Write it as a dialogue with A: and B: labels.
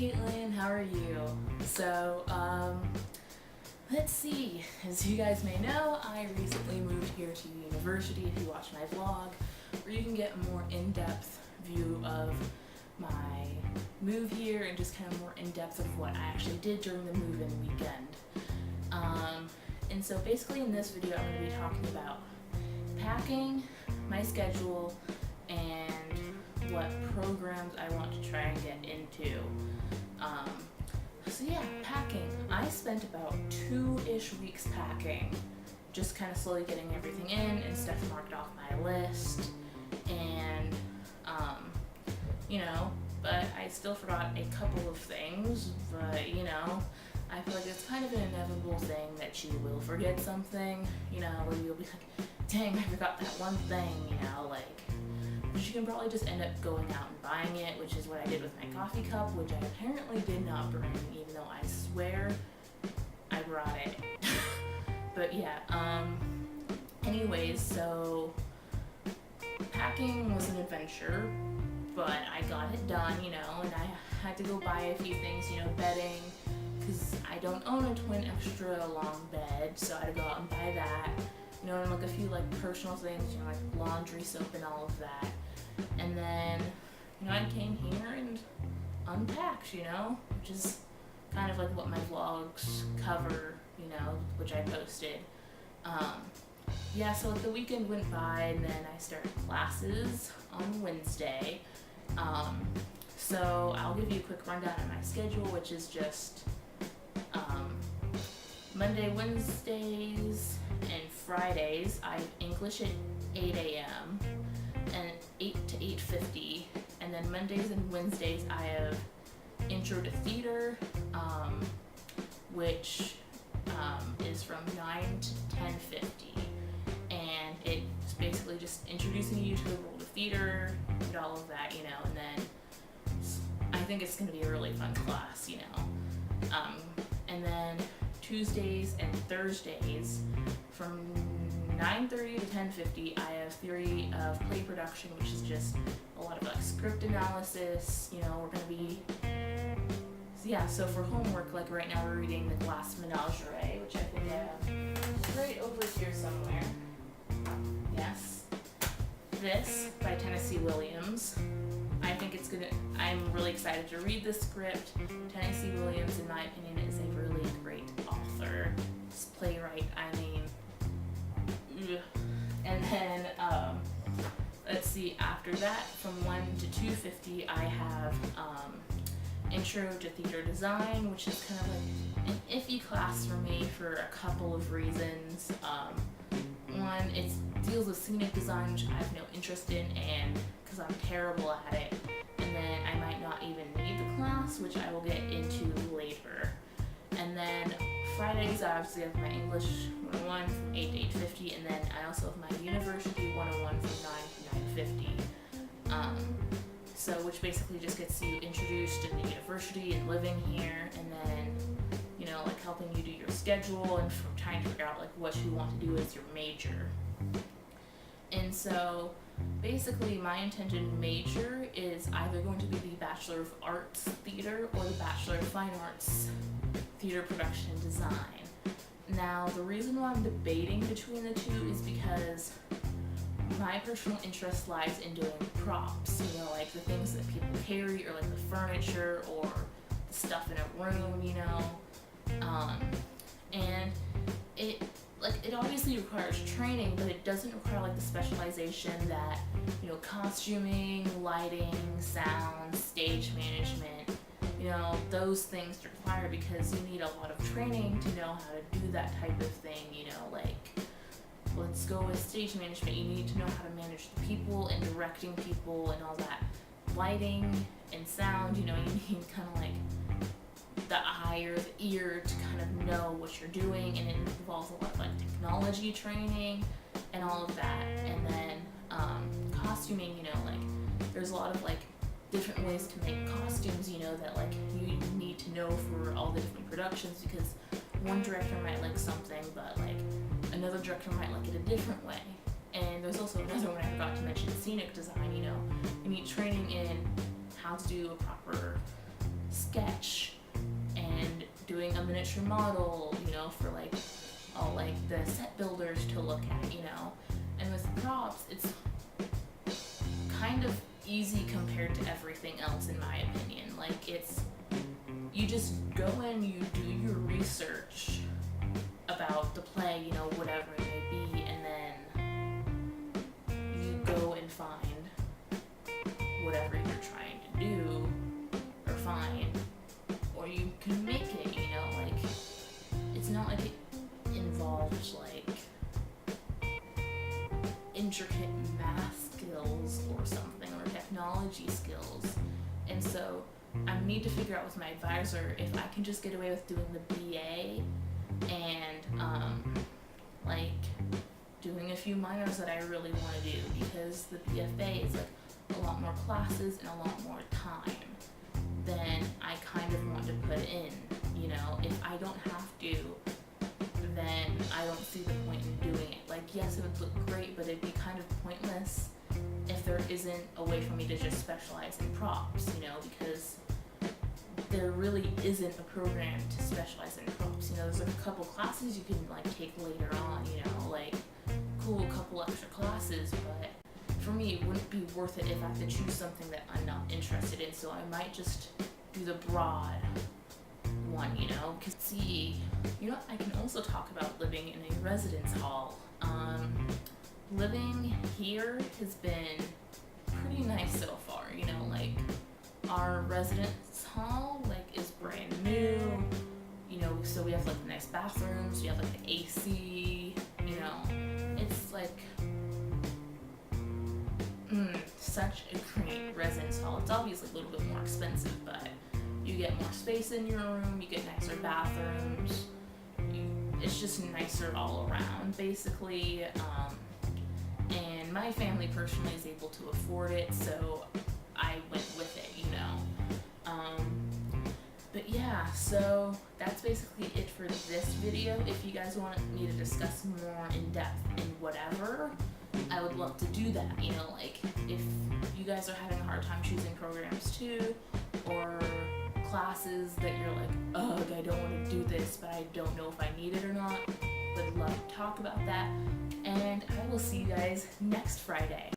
A: Caitlin, how are you? So, let's see. As you guys may know, I recently moved here to university. If you watch my vlog, where you can get a more in-depth view of my move here and just kind of more in-depth of what I actually did during the move-in weekend. And so basically in this video, I'm going to be talking about packing, my schedule, and what programs I want to try and get into. So yeah, packing. I spent about 2-ish weeks packing, just kind of slowly getting everything in and stuff marked off my list, and but I still forgot a couple of things, but I feel like it's kind of an inevitable thing that you will forget something, where you'll be like, dang, I forgot that one thing, but you can probably just end up going out and buying it, which is what I did with my coffee cup, which I apparently did not bring, even though I swear I brought it. But yeah, anyways, so packing was an adventure, but I got it done, and I had to go buy a few things, bedding, because I don't own a twin extra long bed, so I had to go out and buy that, and like a few personal things, like laundry soap and all of that. And then, I came here and unpacked, which is kind of like what my vlogs cover, which I posted. Yeah, so the weekend went by and then I started classes on Wednesday. So I'll give you a quick rundown of my schedule, which is just Monday, Wednesdays, and Fridays. I have English at 8 a.m. and 8 to 8:50, and then Mondays and Wednesdays I have Intro to Theater, which is from 9 to 10:50, and it's basically just introducing you to the world of theater and all of that, and then I think it's going to be a really fun class, and then Tuesdays and Thursdays from 9:30 to 10:50, I have theory of play production, which is just a lot of script analysis. We're going to be, so for homework, right now we're reading The Glass Menagerie, which I think I have right over here somewhere. Yes. This by Tennessee Williams. I think I'm really excited to read this script. Tennessee Williams, in my opinion, is a really great author. This playwright, and then, let's see, after that, from 1 to 2:50, I have Intro to Theater Design, which is kind of like an iffy class for me for a couple of reasons. One, it deals with scenic design, which I have no interest in, and because I'm terrible at it, and then I might not even need the class, which I will get into later. And then Fridays, I obviously have my English 101 from 8 to 8:50, and then I also have my University 101 from 9 to 9:50. So which basically just gets you introduced in the university and living here, and then, helping you do your schedule and trying to figure out what you want to do as your major. And so basically my intended major is either going to be the Bachelor of Arts Theater or the Bachelor of Fine Arts Theater Production and Design. Now, the reason why I'm debating between the two is because my personal interest lies in doing props, the things that people carry, or the furniture or the stuff in a room, and it obviously requires training, but it doesn't require the specialization that, costuming, lighting, sound, stage management, those things require, because you need a lot of training to know how to do that type of thing, let's go with stage management. You need to know how to manage the people and directing people and all that. Lighting and sound, you need kind of the eye or the ear to kind of know what you're doing, and it involves a lot of technology training and all of that. And then costuming, there's a lot of different ways to make costumes, that you need to know for all the different productions, because one director might like something, but another director might like it a different way. And there's also another one I forgot to mention, scenic design. You need training in how to do a proper sketch and doing a miniature model, you know, for like all like the set builders to look at, you know. And with props, it's kind of easy compared to everything else in my opinion. Like you just go in, you do your research about the play, you know, whatever it may be, and then you go and find whatever you're trying to do or find, or you can make it, you know. Like it's not like it involves like intricate math skills or something, or technology skills. And so I need to figure out with my advisor if I can just get away with doing the BA and like doing a few minors that I really want to do, because the BFA is like a lot more classes and a lot more time than I kind of want to put in, you know. If I don't have to, then I don't see the point in doing it. Like, yes, it would look great, but it'd be kind of pointless if there isn't a way for me to just specialize in props, you know, because there really isn't a program to specialize in props. You know, there's like a couple classes you can like take later on, you know, like cool couple extra classes, but for me it wouldn't be worth it if I have to choose something that I'm not interested in. So I might just do the broad one, you know, because see, you know, I can also talk about living in a residence hall. Living here has been pretty nice so far, you know. Like our residence hall like is brand new, you know, so we have like nice bathrooms, we have like the AC, you know. It's like such a great residence hall. It's obviously a little bit more expensive, but you get more space in your room, you get nicer bathrooms, it's just nicer all around, basically. And my family personally is able to afford it, so I went with it, you know. But yeah, so that's basically it for this video. If you guys want me to discuss more in depth in whatever, I would love to do that, you know. Like if you guys are having a hard time choosing programs too, or classes that you're like, ugh, I don't want to do this, but I don't know if I need it or not, would love to talk about that. And I will see you guys next Friday.